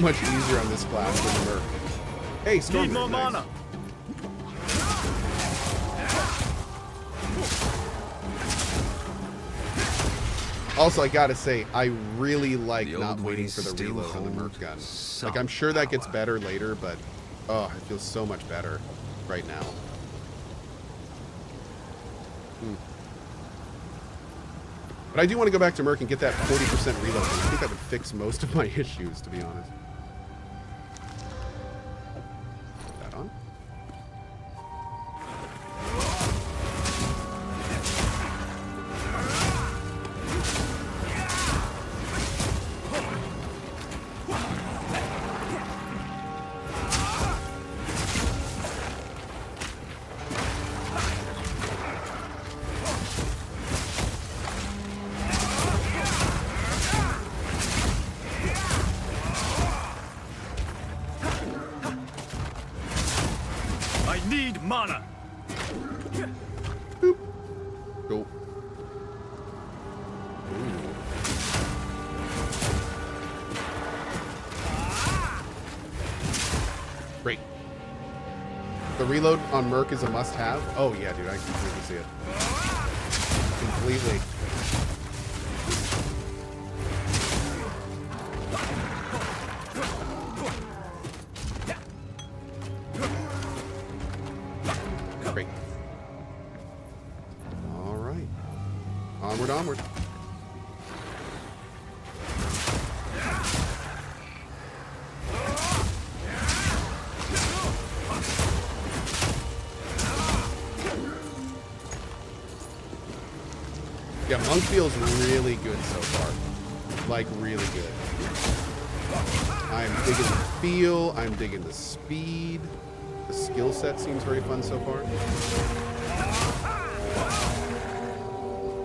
much easier on this class than the Merc. Hey, Storm. Need more nice. mana. Also, I gotta say, I really like The not old waiting ways for the still reload on the hold Merc gun. some Like, I'm sure that gets power. better later, but oh, it feels so much better right now. But I do want to go back to Merc and get that 40% reload. I think that would fix most of my issues, to be honest. Put that on. I need mana. Boop. Go. Great. The reload on Merc is a must-have. Oh yeah, dude, I completely see it. Completely. Great. All right. Onward, onward. Yeah, Monk feels really good so far. Like, really good. I'm digging the feel. I'm digging the speed. The skill set seems very fun so far.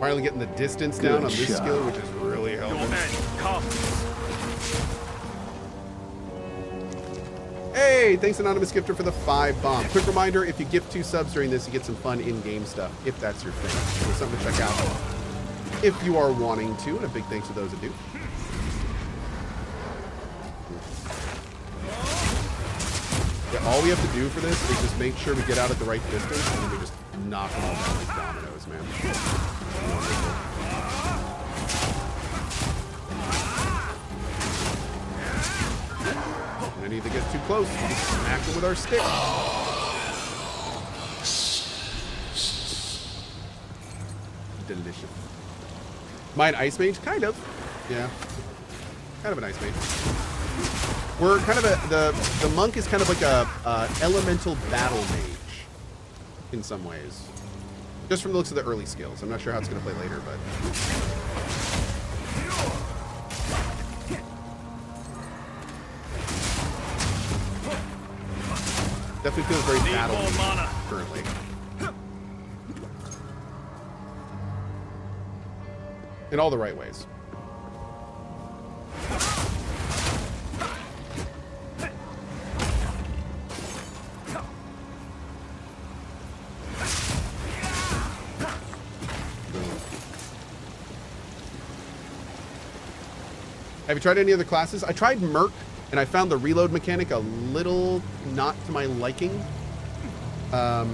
Finally getting the distance down on this skill, which is really Your helping. end comes. Hey, thanks Anonymous Gifter for the 5 bomb. Quick reminder, if you gift 2 subs during this, you get some fun in-game stuff, if that's your thing. So something to check out if you are wanting to, and a big thanks to those that do. Yeah, all we have to do for this is just make sure we get out at the right distance, and then we just knock them all down like dominoes, man. Wonderful. And any that gets too close, we just smack them with our stick. Delicious. Mine Ice Mage? Kind of. Yeah. Kind of an Ice Mage. We're kind of the monk is kind of like a elemental battle mage in some ways. Just from the looks of the early skills. I'm not sure how it's going to play later, but definitely feels very battle currently. In all the right ways. Have you tried any other classes? I tried Merc, and I found the reload mechanic a little not to my liking. But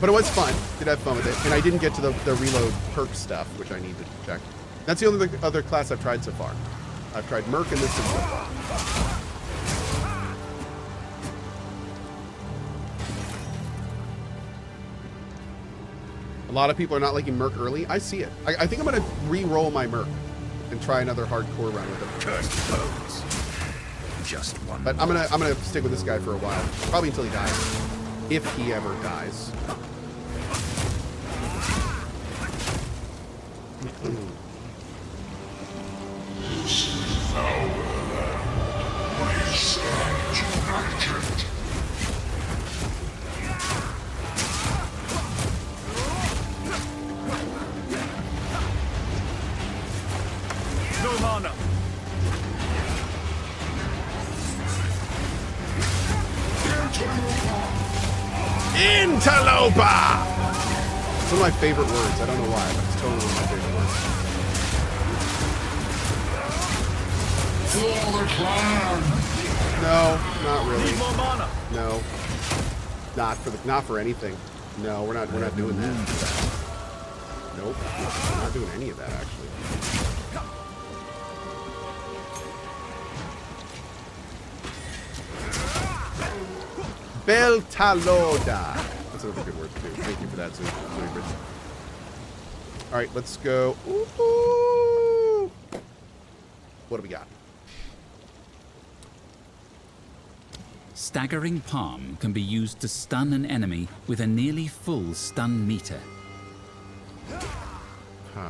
it was fun. Did have fun with it. And I didn't get to the reload perk stuff, which I need to check. That's the only other class I've tried so far. I've tried Merc and this so far. A lot of people are not liking Merc early. I see it. I think I'm going to re-roll my Merc and try another hardcore run with it. Cursed foes. Just one. But I'm gonna stick with this guy for a while, probably until he dies, if he ever dies. No mana. Interloper! It's one of my favorite words. I don't know why, but it's totally one of my favorite words. For the clan! mana. No. Not for anything. No, we're not doing that. Nope. We're not doing any of that actually. Beltaloda. That's another good word too. Thank you for that, Zoe Bridge. Alright, let's go. Ooh. What do we got? Staggering Palm can be used to stun an enemy with a nearly full stun meter.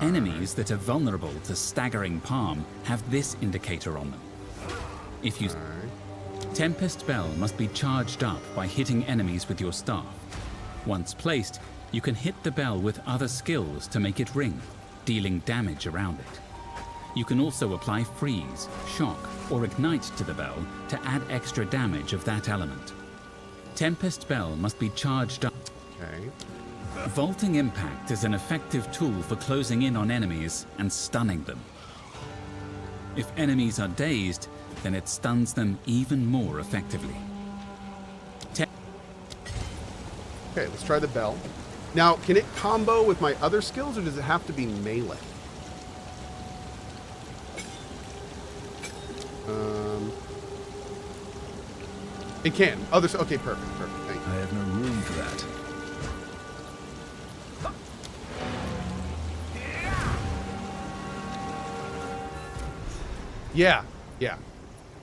Enemies that are vulnerable to Staggering Palm have this indicator on them. If you... Tempest Bell must be charged up by hitting enemies with your staff. Once placed, you can hit the bell with other skills to make it ring, dealing damage around it. You can also apply Freeze, Shock, or Ignite to the bell to add extra damage of that element. Tempest Bell must be charged up. Okay. Vaulting Impact is an effective tool for closing in on enemies and stunning them. If enemies are dazed, then it stuns them even more effectively. Okay, let's try the bell. Now, can it combo with my other skills, or does it have to be melee? It can. Others. Okay, perfect. Thank you. I have no room for that. Yeah.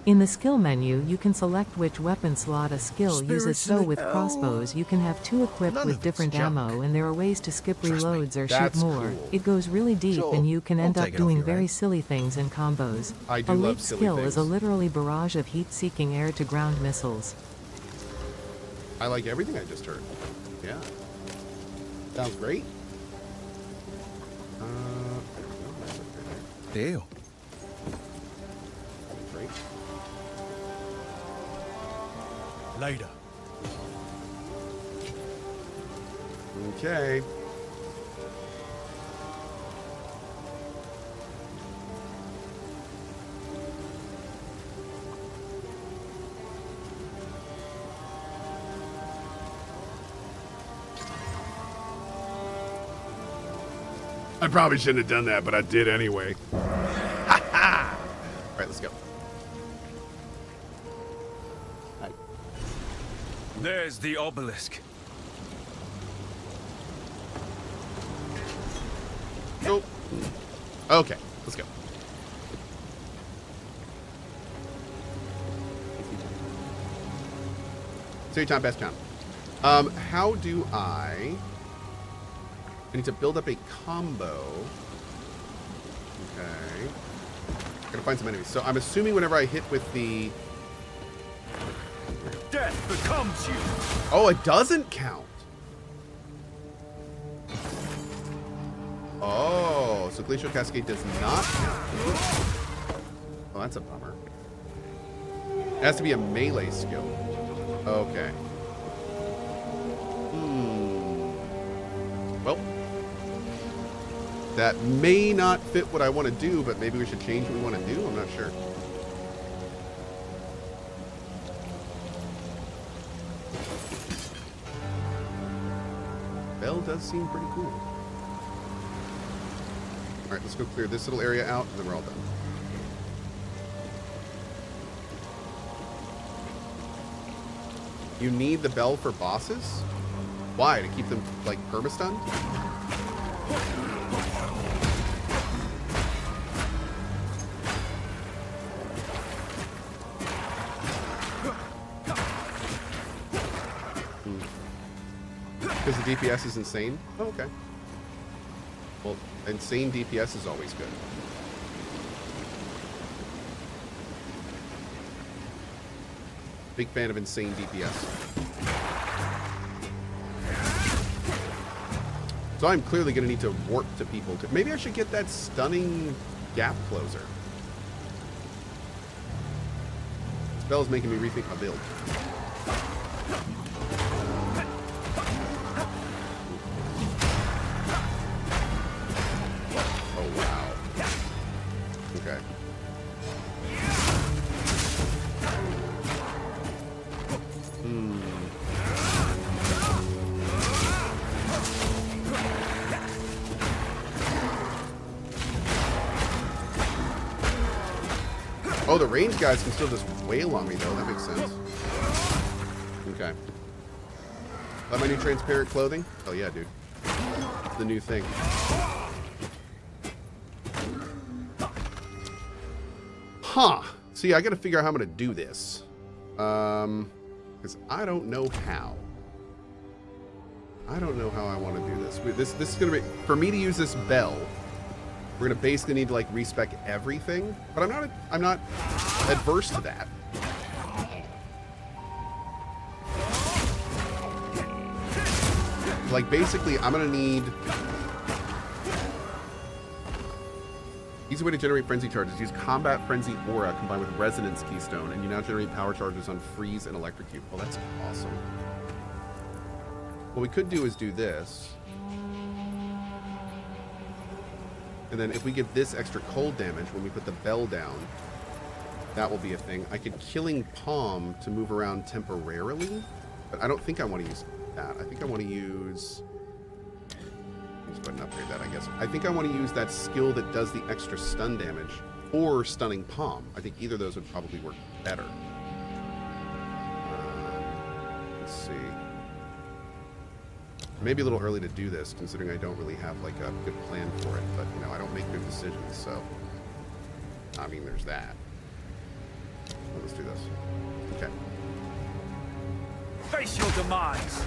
In the skill menu, you can select which weapon slot a skill uses. So with crossbows, you can have 2 equipped None with of different it's junk. ammo, and there are ways to skip Trust me, reloads or shoot that's more. cool. It goes really deep, Sure, and you can I'll end up take it off doing you, very right? silly things in combos. I do a love leap silly skill is a things. literally barrage of heat-seeking air-to-ground missiles. I like everything I just heard. Yeah. Sounds great. Deal. Great. Later. Okay. I probably shouldn't have done that, but I did anyway. Ha ha! All right, let's go. Hi. There's the obelisk. Go. Okay, let's go. Save time, best time. How do I need to build up a combo. Okay. Gotta find some enemies. So I'm assuming whenever I hit with the... Death becomes you. Oh, it doesn't count. Oh, so Glacial Cascade does not count. Oh, that's a bummer. It has to be a melee skill. Okay. Well, that may not fit what I want to do, but maybe we should change what we want to do. I'm not sure. Bell does seem pretty cool. All right, let's go clear this little area out, and then we're all done. You need the bell for bosses? Why? To keep them, like, perma-stunned? Because the DPS is insane? Oh, okay. Well, insane DPS is always good. Big fan of insane DPS. So I'm clearly going to need to warp to people. Maybe I should get that stunning gap closer. This bell is making me rethink my build. Oh, wow. Okay. the range guys can still just wail on me, though. That makes sense. Okay. Like my new transparent clothing? Oh, yeah, dude. It's the new thing. Huh. See, I gotta figure out how I'm gonna do this. Because I don't know how. I don't know how I want to do this. This is gonna be, for me to use this bell, we're gonna basically need to like respec everything. But I'm not adverse to that. Like basically, I'm gonna need. Easy way to generate frenzy charges. Use combat frenzy aura combined with resonance keystone, and you now generate power charges on freeze and electrocute. Well, that's awesome. What we could do is do this. And then if we get this extra cold damage when we put the bell down, that will be a thing. I could Killing Palm to move around temporarily, but I don't think I want to use that. I think I want to use... Let's go ahead and upgrade that, I guess. I think I want to use that skill that does the extra stun damage, or Stunning Palm. I think either of those would probably work better. Let's see. Maybe a little early to do this, considering I don't really have like a good plan for it. But, you know, I don't make good decisions, so... I mean, there's that. Let's do this. Okay. Face your demise.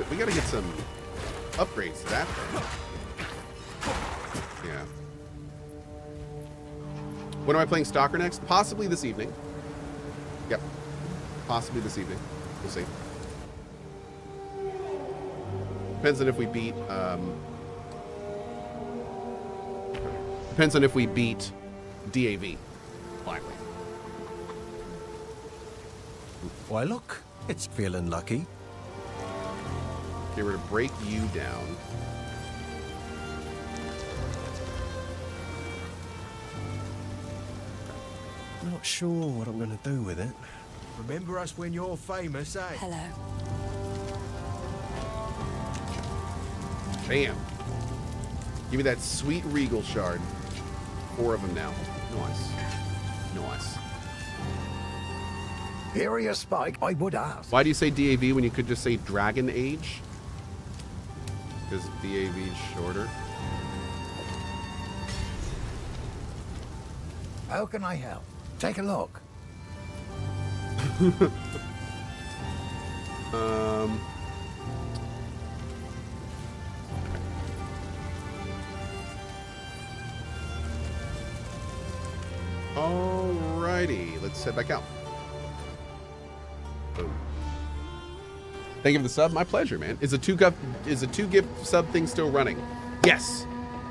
We gotta get some upgrades to that thing. Yeah. When am I playing Stalker next? Possibly this evening. Yep. Possibly this evening. We'll see. Depends on if we beat, depends on if we beat DAV. Finally. Why, look, it's feeling lucky. Okay, we're gonna break you down. Not sure what I'm gonna do with it. Remember us when you're famous, eh? Hello. Bam. Give me that sweet Regal shard. 4 of them now. Nice. Nice. Area spike, I would ask. Why do you say DAV when you could just say Dragon Age? Because DAV is shorter. How can I help? Take a look. Alrighty, let's head back out. Boom. Thank you for the sub. My pleasure, man. Is a two gift sub thing still running? Yes.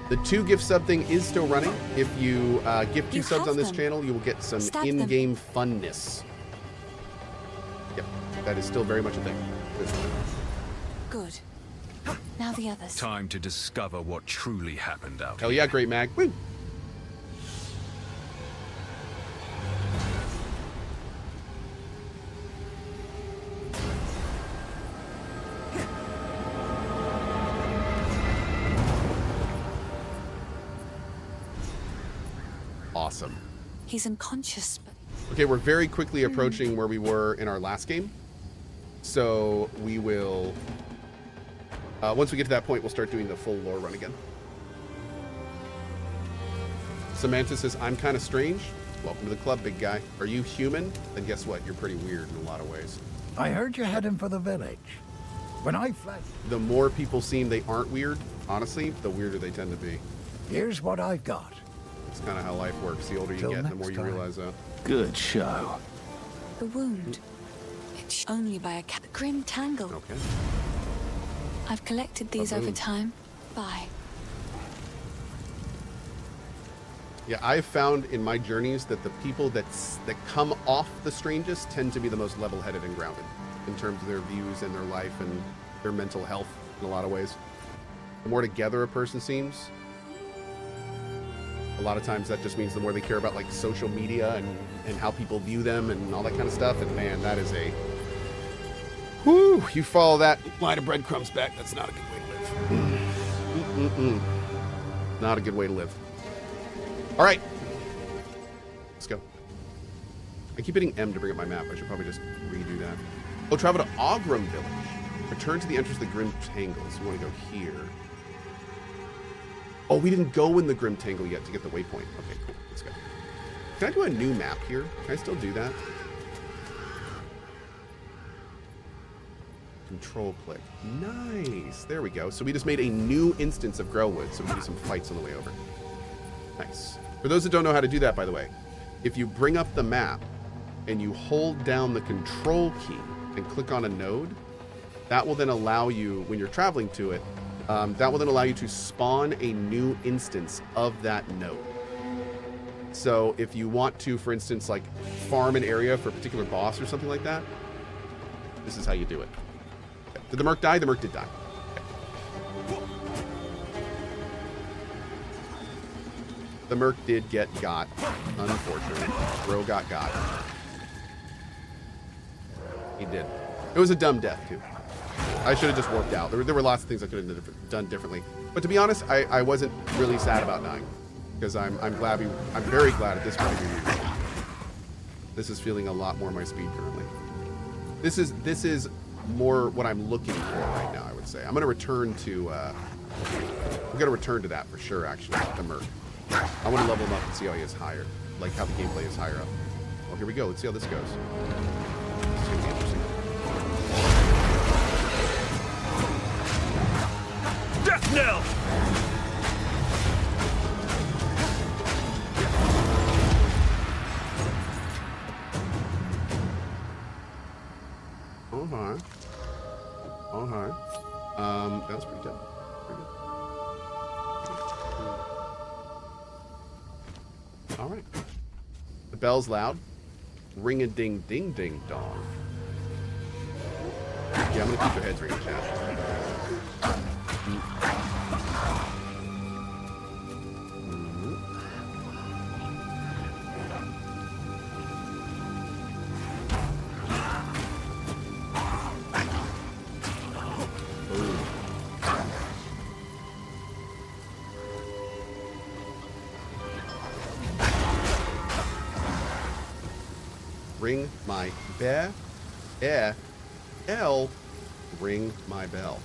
The 2 gift sub thing is still running. If you gift 2 subs on this channel, you will get some in-game funness. Yep, that is still very much a thing. Good. Now the others. Time to discover what truly happened out Hell here. yeah, great mag. Woo. Awesome. He's unconscious, but Okay, we're very quickly approaching where we were in our last game. So we will, once we get to that point, we'll start doing the full lore run again. Samantha says, I'm kind of strange. Welcome to the club, big guy. Are you human? Then guess what? You're pretty weird in a lot of ways. I heard you're heading for the village. When I fled, The more people seem they aren't weird, honestly, the weirder they tend to be. here's what I've got. It's kind of how life works. The older you Till get, the next more you time. realize that. Good show. the wound. It's only by a the grim tangle. Okay. I've collected these over Baboon. time. Bye. Yeah, I've found in my journeys that the people that come off the strangest tend to be the most level-headed and grounded in terms of their views and their life and their mental health in a lot of ways. The more together a person seems, a lot of times that just means the more they care about like social media and how people view them and all that kind of stuff. And man, that is Whew, you follow that line of breadcrumbs back, that's not a good way to live. Not a good way to live. All right. Let's go. I keep hitting M to bring up my map. I should probably just redo that. Oh, travel to Ogram Village. Return to the entrance of the Grim Tangle. So we want to go here. Oh, we didn't go in the Grim Tangle yet to get the waypoint. Okay, cool. Let's go. Can I do a new map here? Can I still do that? Control click. Nice. There we go. So we just made a new instance of Grellwood, so we can do some fights on the way over. Nice. For those that don't know how to do that, by the way, if you bring up the map and you hold down the control key and click on a node, that will then allow you, when you're traveling to it, that will then allow you to spawn a new instance of that node. So if you want to, for instance, like farm an area for a particular boss or something like that, this is how you do it. Okay. Did the Merc die? The Merc did die. Okay. The Merc did get got, unfortunately. Bro got. He did. It was a dumb death, too. I should have just worked out. There were lots of things I could have done differently. But to be honest, I wasn't really sad about dying. Because I'm very glad at this point we moved. This is feeling a lot more my speed currently. This is more what I'm looking for right now, I would say. I'm gonna return to I'm gonna return to that for sure, actually, the Merc. I want to level him up and see how he is higher. Like how the gameplay is higher up. Well, here we go. Let's see how this goes. This is gonna be interesting. Death knell! That was pretty good. All right. The bell's loud. Ring a ding ding ding dong. Yeah, I'm gonna keep your heads ringing, chat. Ring my bell. Ring my bell.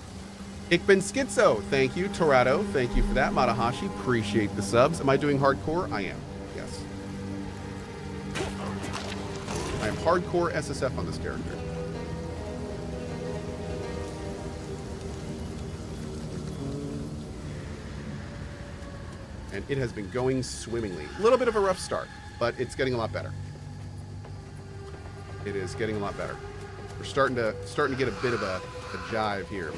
Ik ben schizo. Thank you. Torado. Thank you for that. Matahashi. Appreciate the subs. Am I doing hardcore? I am. Yes. I am hardcore SSF on this character. And it has been going swimmingly. A little bit of a rough start, but it's getting a lot better. It is getting a lot better. We're starting to get a bit of a jive here.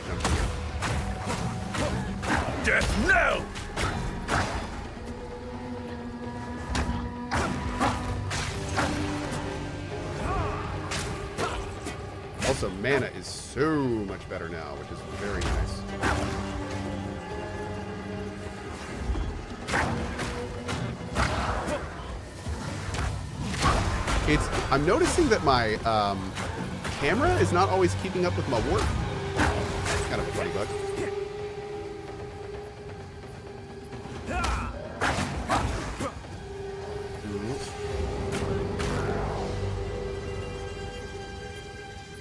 Death knell! Also, mana is so much better now, which is very nice. I'm noticing that my camera is not always keeping up with my work. Kind of a funny bug.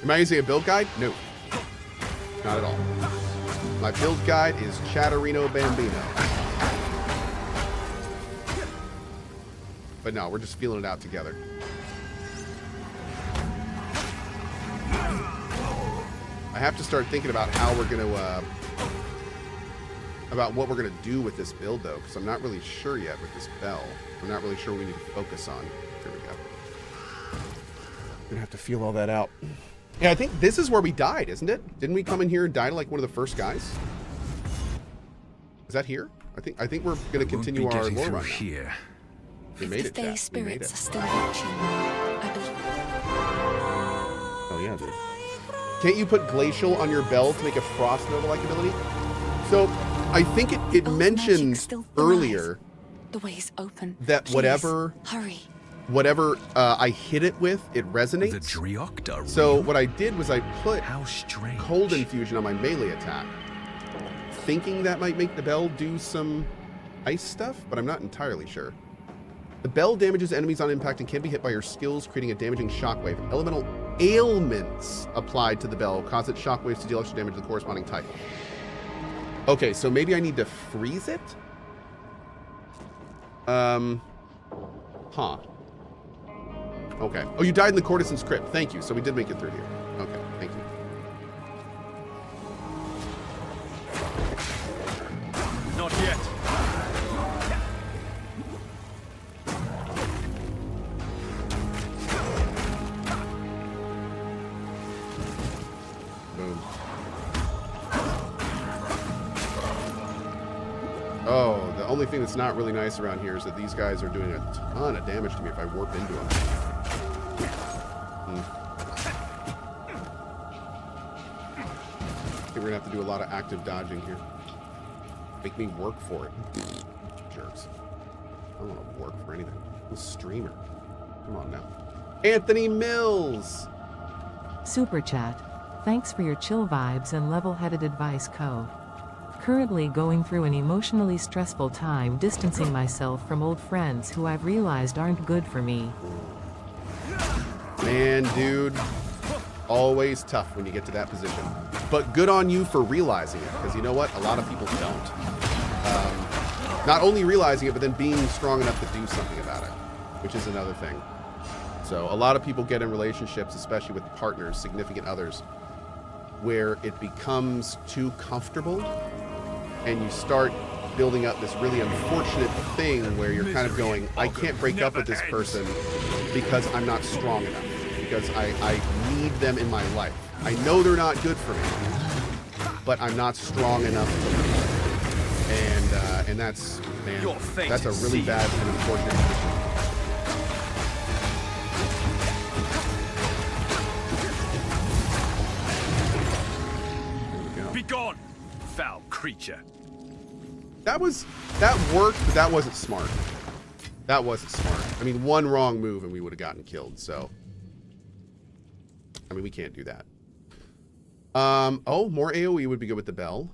Am I using a build guide? No. Not at all. My build guide is Chatterino Bambino. But no, we're just feeling it out together. I have to start thinking about how we're going to, about what we're going to do with this build, though, because I'm not really sure yet with this bell. I'm not really sure what we need to focus on. Here we go. I'm going to have to feel all that out. Yeah, I think this is where we died, isn't it? Didn't we come in here and die to, like, one of the first guys? Is that here? I think we're going to continue our lore run here. We made it, The chat. We made spirits it. are still watching, I believe. Oh, yeah, dude. Can't you put Glacial on your bell to make a Frost Nova-like ability? So, I think it Old mentioned magic still earlier thrives. The way's open. that Please, whatever... hurry. whatever I hit it with, it resonates. The Driocta. So what I did was I put How strange. Cold Infusion on my melee attack, thinking that might make the bell do some ice stuff, but I'm not entirely sure. The bell damages enemies on impact and can be hit by your skills, creating a damaging shockwave. Elemental ailments applied to the bell cause its shockwaves to deal extra damage to the corresponding type. Okay, so maybe I need to freeze it? Huh. Okay. Oh, you died in the Courtesan's Crypt. Thank you. So we did make it through here. Okay, thank you. Not yet. Boom. Oh, the only thing that's not really nice around here is that these guys are doing a ton of damage to me if I warp into them. I think we're gonna have to do a lot of active dodging here. Make me work for it. Jerks. I don't want to work for anything. I'm a streamer. Come on now. Anthony Mills! Super chat. Thanks for your chill vibes and level-headed advice, Cohh. Currently going through an emotionally stressful time distancing myself from old friends who I've realized aren't good for me. Man, dude. Always tough when you get to that position. But good on you for realizing it, because you know what? A lot of people don't. Not only realizing it, but then being strong enough to do something about it, which is another thing. So a lot of people get in relationships, especially with partners, significant others, where it becomes too comfortable and you start building up this really unfortunate thing where you're kind of going, I can't break up with this person because I'm not strong enough, because I need them in my life. I know they're not good for me, but I'm not strong enough for them. And that's, man, that's a really bad and unfortunate position. Be gone, foul creature. That worked, but that wasn't smart. That wasn't smart. I mean, one wrong move and we would have gotten killed, so. I mean, we can't do that. Oh, more AoE would be good with the bell.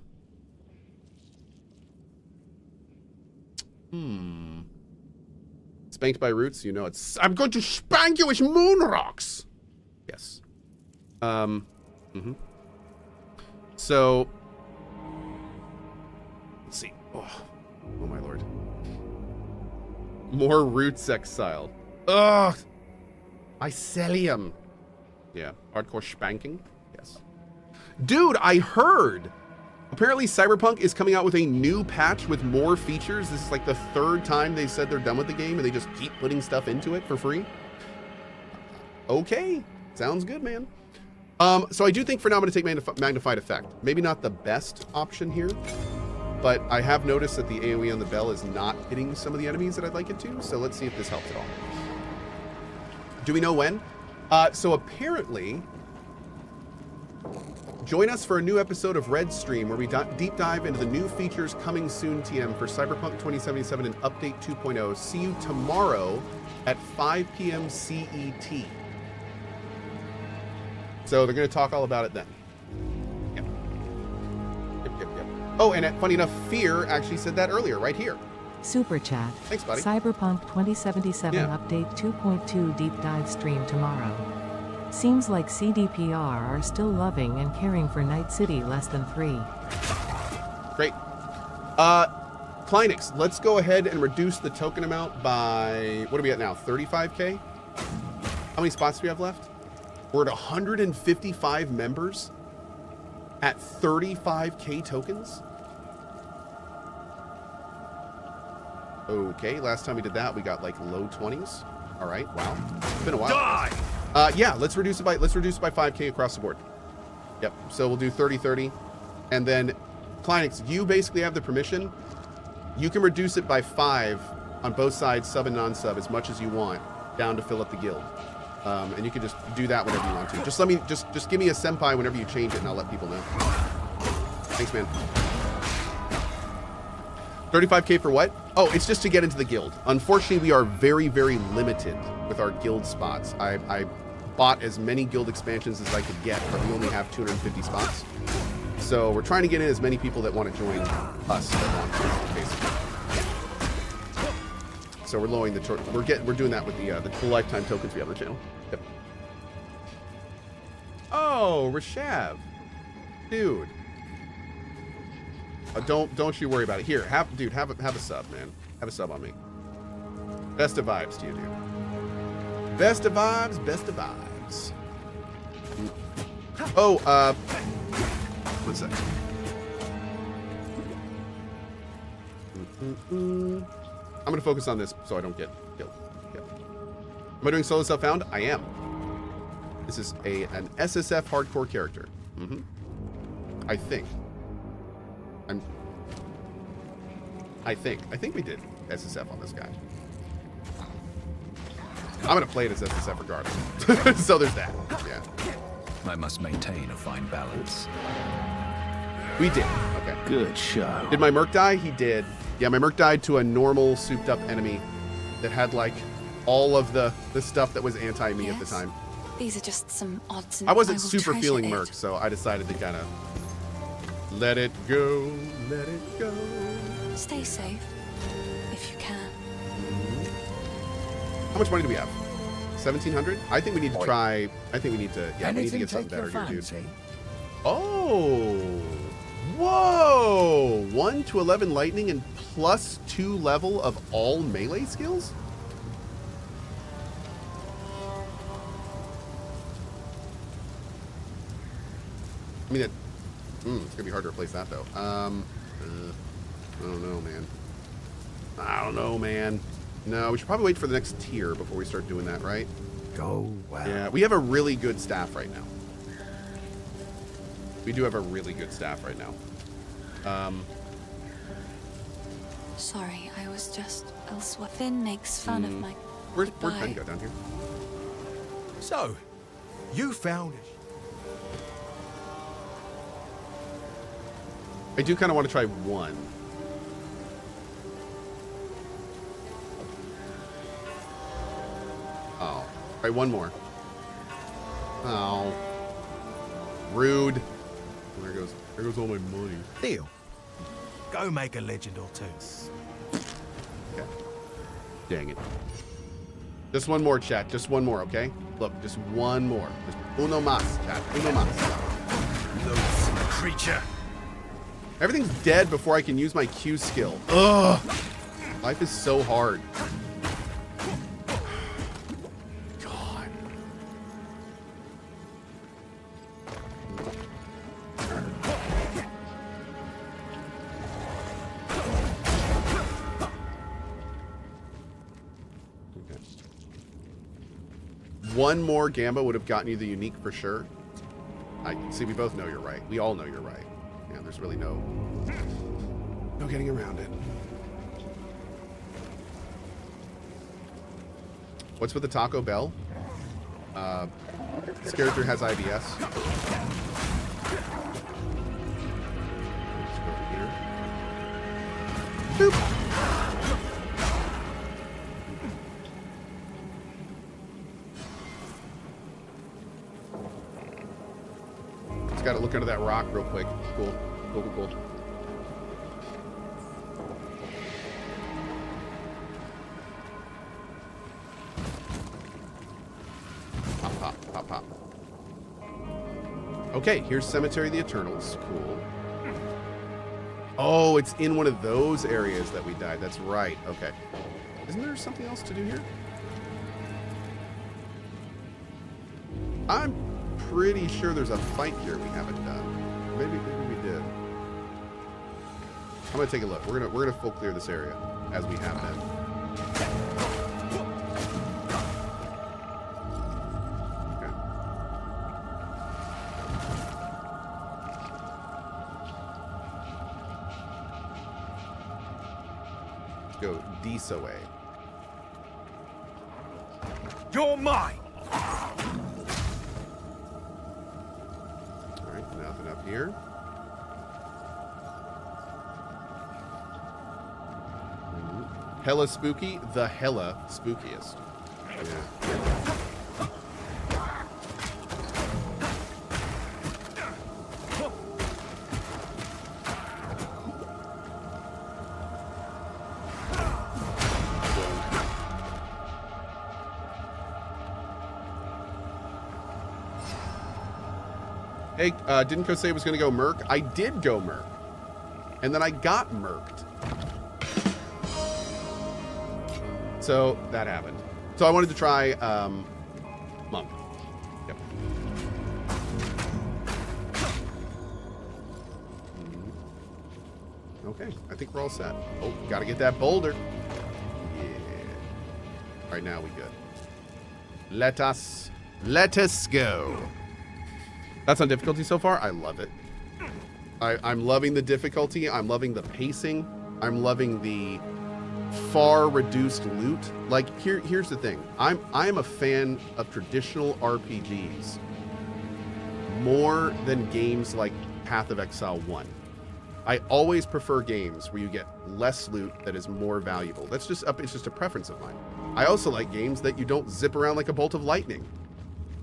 Spanked by roots, you know it's, I'm going to spank you with moon rocks. Yes. So, let's see. Oh my lord. More roots exiled. Ugh. Mycelium. Yeah. Hardcore spanking. Yes. Dude, I heard. Apparently Cyberpunk is coming out with a new patch with more features. This is like the third time they said they're done with the game and they just keep putting stuff into it for free. Okay. Sounds good, man. So I do think for now I'm going to take Magnified Effect. Maybe not the best option here, but I have noticed that the AoE on the bell is not hitting some of the enemies that I'd like it to, so let's see if this helps at all. Do we know when? So apparently, join us for a new episode of Red Stream where we deep dive into the new features coming soon, TM, for Cyberpunk 2077 and Update 2.0. See you tomorrow at 5 p.m. CET. So they're going to talk all about it then. Yep. Yep. Oh, and funny enough, Fear actually said that earlier, right here. Super chat. Thanks, buddy. Cyberpunk 2077 Update 2.2 deep dive stream tomorrow. Seems like CDPR are still loving and caring for Night City less than 3. Great. Kleinix, let's go ahead and reduce the token amount by, what are we at now, 35K? How many spots do we have left? We're at 155 members at 35K tokens. Okay, last time we did that, we got like low 20s. All right, wow, it's been a while. Die! Yeah, let's reduce it by 5K across the board. Yep. So we'll do 30-30, and then Kleinix, you basically have the permission. You can reduce it by 5 on both sides, sub and non-sub, as much as you want, down to fill up the guild. And you can just do that whenever you want to. Just let me, just give me a senpai whenever you change it, and I'll let people know. Thanks, man. 35K for what? Oh, it's just to get into the guild. Unfortunately, we are very, very limited with our guild spots. I bought as many guild expansions as I could get, but we only have 250 spots. So we're trying to get in as many people that want to join us that want to, basically. So we're lowering the we're doing that with the lifetime tokens we have on the channel. Yep. Oh, Rishav, dude. Don't you worry about it. Here, have a sub, man. Have a sub on me. Best of vibes to you, dude. Best of vibes, best of vibes. Oh, 1 second. I'm gonna focus on this so I don't get killed. Yep. Am I doing solo self-found? I am. This is an SSF hardcore character. I think. I think we did SSF on this guy. I'm gonna play it as SSF regardless. So there's that. Yeah. I must maintain a fine balance. We did. Okay. Good show. Did my merc die? He did. Yeah, my merc died to a normal souped up enemy that had like all of the stuff that was anti-me at the time. These are just some odds and I wasn't will super treasure feeling it. merc, so I decided to kind of let it go, let it go. Stay safe, if you can. How much money do we have? 1,700? I think we need to try. I think we need to. Yeah, we need to Anything get something take your better here, dude. fancy? Oh, whoa! 1 to 11 lightning and +2 level of all melee skills. I mean, it's gonna be hard to replace that though. I don't know, man. I don't know, man. No, we should probably wait for the next tier before we start doing that, right? Go well. Yeah, we have a really good staff right now. We do have a really good staff right now. Sorry, I was just elsewhere. Finn makes fun of my Where'd goodbye. Ben go? Down here? So, you found it. I do kind of want to try one. Oh. All right, one more. Oh. Rude. There goes all my money. Deal. Go make a legend or two. Okay. Dang it. Just one more, chat. Just one more, okay? Look, just one more. Just uno más, chat. Uno más. Loathsome creature. Everything's dead before I can use my Q skill. Ugh. Life is so hard. God. Okay. One more Gamba would have gotten you the unique for sure. I see. We both know you're right. We all know you're right. Yeah, there's really no getting around it. What's with the Taco Bell? This character has IBS. Let's go over here. Boop. Just gotta look under that rock real quick. Cool. Cool, cool, cool. Pop, pop, pop, pop. Okay, here's Cemetery of the Eternals. Cool. Oh, it's in one of those areas that we died. That's right. Okay. Isn't there something else to do here? I'm pretty sure there's a fight here we haven't done. Maybe we did. I'm gonna take a look. We're gonna full clear this area as we have been. Okay. Let's go Disa way. You're mine. All right, nothing up here. Hella spooky, the hella spookiest. Hey, didn't Cohh say he was going to go Merc? I did go Merc. And then I got Merced. So that happened. So I wanted to try Monk. Yep. Okay, I think we're all set. Oh, gotta get that boulder. Yeah. All right, now we good. Let us go. That's on difficulty so far. I love it. I'm loving the difficulty. I'm loving the pacing. I'm loving the far reduced loot. Like here's the thing. I'm a fan of traditional RPGs more than games like Path of Exile 1. I always prefer games where you get less loot that is more valuable. It's just a preference of mine. I also like games that you don't zip around like a bolt of lightning.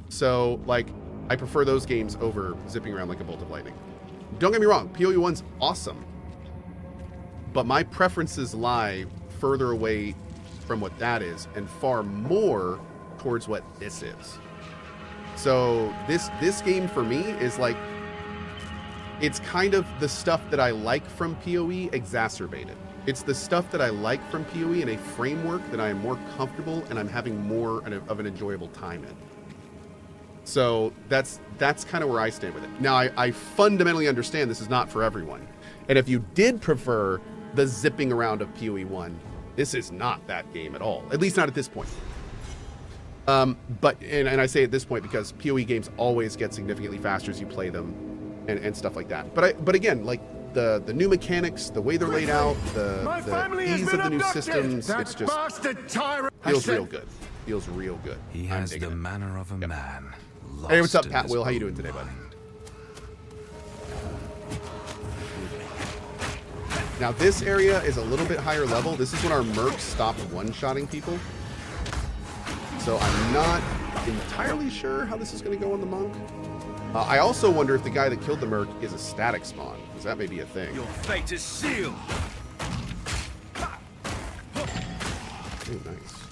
So like I prefer those games over zipping around like a bolt of lightning. Don't get me wrong, PoE 1's awesome. But my preferences lie further away from what that is and far more towards what this is. So this game for me is like, it's kind of the stuff that I like from PoE exacerbated. It's the stuff that I like from PoE in a framework that I am more comfortable and I'm having more of an enjoyable time in. So that's kind of where I stand with it. Now, I fundamentally understand this is not for everyone. And if you did prefer the zipping around of PoE 1, this is not that game at all. At least not at this point. But I say at this point because PoE games always get significantly faster as you play them and stuff like that. But again, like the new mechanics, the way they're laid out, the ease of the new systems, it's just feels real good. Feels real good. He has the manner of a man. Hey, what's up, Pat Will? How you doing today, bud? Now, this area is a little bit higher level. This is when our mercs stopped one-shotting people. So I'm not entirely sure how this is going to go on the monk. I also wonder if the guy that killed the merc is a static spawn, because that may be a thing. Your fate is sealed. Ooh, nice.